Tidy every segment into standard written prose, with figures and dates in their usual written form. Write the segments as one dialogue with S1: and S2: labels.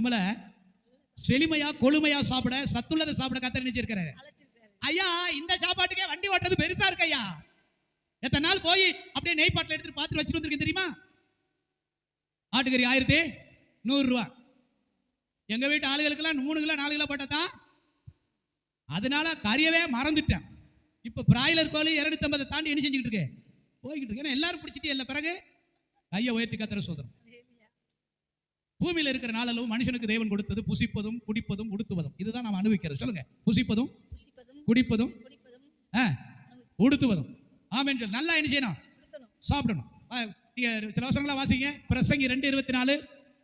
S1: நம்மள செழுமையா கொழுமையா சாப்பிட சத்துள்ளதை சாப்பிட கத்தர் நினைச்சிருக்கிறாரு. ஐயா இந்த சாப்பாட்டுக்கே வண்டி ஓட்டுறது பெருசா இருக்கு ஐயா. எத்தனை நாள் போய் அப்படியே நெய் பாட்டில் எடுத்துட்டு பாத்துட்டு வச்சுட்டு வந்திருக்கேன் தெரியுமா? ஆட்டுக்கறி 1100 ரூபா. எங்க வீட்டு ஆளுகளுக்கெல்லாம் 3 கிலோ 4 கிலோ போட்டதான். அதனால கறியவே மறந்துட்டேன். இப்ப பிராய்லர் கோழி 250 தாண்டி என்ன செஞ்சுக்கிட்டு இருக்கு, போய்கிட்டு இருக்கு. ஏன்னா எல்லாரும் பிடிச்சிட்டு இல்ல. பிறகு கையை உயர்த்தி கத்தர சோதரம். பூமியில இருக்கிற நாளளவு மனுஷனுக்கு தேவன் கொடுத்தது புசிப்பதும் குடிப்பதும் உடுத்துவதும். இதுதான் நாம் அனுபவிக்கிறது. சொல்லுங்க, புசிப்பதும் குடிப்பதும் உடுத்துவதும். ஆமென் சொல்லு. நல்லா என்ன செய்யணும்? சாப்பிடணும். நீங்க சில வசனங்களா வாசிங்க. பிரசங்கி 2:24,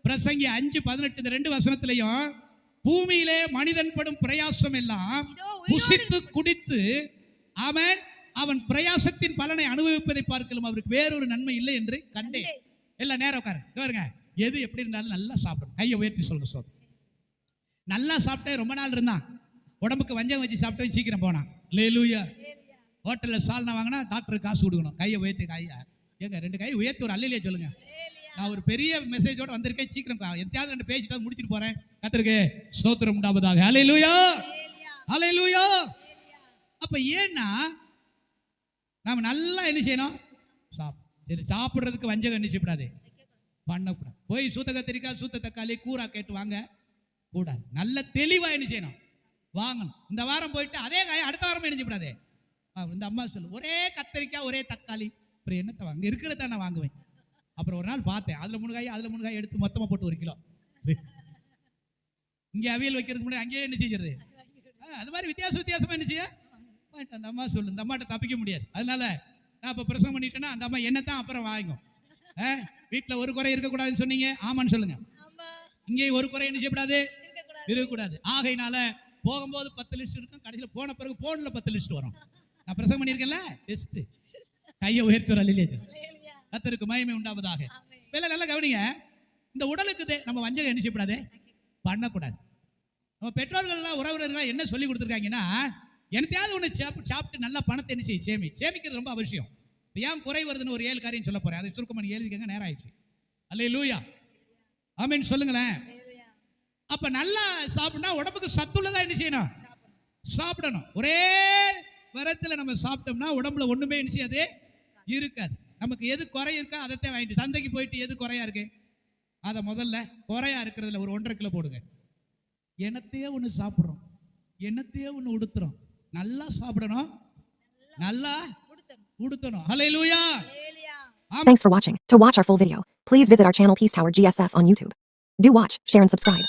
S1: பிரசங்கி 5:18. இந்த 2 வசனத்திலையும் பூமியிலே மனிதன் படும் பிரயாசம் எல்லாம் புசித்து குடித்து ஆமென் அவன் பிரயாசத்தின் பலனை அனுபவிப்பதை பார்க்கலாம் அவருக்கு வேறொரு நன்மை இல்லை என்று கண்டேன். எல்லாம் நேரம் உட்காருங்க. எது எப்படி இருந்தாலும் நல்லா சாப்பிடணும். கையை உயர்த்தி சொல்லுங்க. சோதம் நல்லா சாப்பிட்டே ரொம்ப நாள் இருந்தான். உடம்புக்கு வஞ்சகம் வச்சு சாப்பிட்டு சீக்கிரம் போனான். அல்லேலூயா. ஹோட்டல்ல சால்னா வாங்கினா டாக்டருக்கு காசு கொடுக்கணும். கையை உயர்த்தி கையா ஏங்க 2 கை உயர்த்தி ஒரு அல்லேலூயா சொல்லுங்க. நான் ஒரு பெரிய மெசேஜோட வந்திருக்கேன். சீக்கிரம் எத்தையாவது 2 பேசிட்டு முடிச்சுட்டு போறேன். கர்த்தருக்கு ஸ்தோத்திரம் உண்டாவதாக. அல்லேலூயா அல்லேலூயா. அப்ப ஏன்னா நாம நல்லா என்ன செய்யணும்? சரி, சாப்பிடுறதுக்கு வஞ்சகம் என்ன செய்யக்கூடாது, பண்ணக்கூடாது. போய் சூத்த கத்திரிக்காய் சூத்த தக்காளி கூரா கேட்டு வாங்க கூடாது. நல்ல தெளிவா என்ன செய்யணும்? வாங்கணும். இந்த வாரம் போயிட்டு அதே காய் அடுத்த வாரம் என்ன செய்யக்கூடாது. இந்த அம்மா சொல்லு, ஒரே கத்திரிக்காய் ஒரே தக்காளி, அப்புறம் என்னத்தை வாங்க இருக்கிறத நான் வாங்குவேன். அப்புறம் ஒரு நாள் பார்த்தேன், அதுல 3 காய் எடுத்து மொத்தமா போட்டு 1 கிலோ. இங்க அவியல் வைக்கிறதுக்கு முன்னாடி அங்கேயே என்ன செஞ்சிருது. அது மாதிரி வித்தியாசமா என்ன செய்ய. அந்த அம்மா சொல்லு, இந்த அம்மாட்ட தப்பிக்க முடியாது. அதனால நான் இப்ப பிரசவம் பண்ணிட்டேன்னா அந்த அம்மா என்னத்தான் அப்புறம் வாங்கும். வீட்டுல ஒரு குறை இருக்கக்கூடாதுன்னு சொன்னீங்க. ஆமான்னு சொல்லுங்க. இங்கேயும் ஒரு குறை என்ன செய்யக்கூடாது, இருக்கக்கூடாது. ஆகையினால போகும்போது 10 லிஸ்ட் இருக்கும். கடைசியில போன பிறகு போன்ல 10 லிஸ்ட் வரும். நான் பிரசவம் பண்ணியிருக்கேன்ல, டெஸ்ட். கையை உயர்த்துற கர்த்தருக்கு மகிமை உண்டாவதாக. நல்லா கவனிங்க. இந்த உடலுக்கு நம்ம வஞ்சகம் என்ன செய்யக்கூடாது, பண்ணக்கூடாது. நம்ம பெற்றோர்கள்லாம் உறவினர்கள் என்ன சொல்லி கொடுத்துருக்காங்கன்னா, என்னத்தையாவது ஒன்று சாப்பிட்டு நல்லா பணத்தை என்ன செய்ய சேமிக்கிறது ரொம்ப அவசியம். ஏன் குறை வருதுன்னு ஒரு 7 காரியம் சொல்ல போறேன். அதை சுருக்கமா நீங்க எழுதிக்கங்க, நேரம் ஆயிடுச்சு. அல்லேலூயா ஆமென் சொல்லுங்களேன். அப்ப நல்லா சாப்பிட்டா உடம்புக்கு சத்துள்ளதா என்ன செய்யணும், சாப்பிடணும். ஒரே வரத்துல நம்ம சாப்பிட்டோம்னா உடம்புல ஒண்ணுமே என்ன செய்யாது, இருக்காது. நமக்கு எது குறை இருக்கா அதைத்தான் வாங்கிட்டு சந்தைக்கு போயிட்டு எது குறையா இருக்கு அதை முதல்ல குறையா இருக்கிறதுல ஒரு 1.5 கிலோ போடுங்க. என்னத்தையே ஒண்ணு சாப்பிடுறோம், என்னத்தையே ஒண்ணு உடுத்துறோம். நல்லா சாப்பிடணும், நல்லா உடுத்தணும். ஹல்லேலூயா.
S2: Thanks for watching. To watch our full video, please visit our channel Peace Tower GSF on YouTube. Do watch, share and subscribe.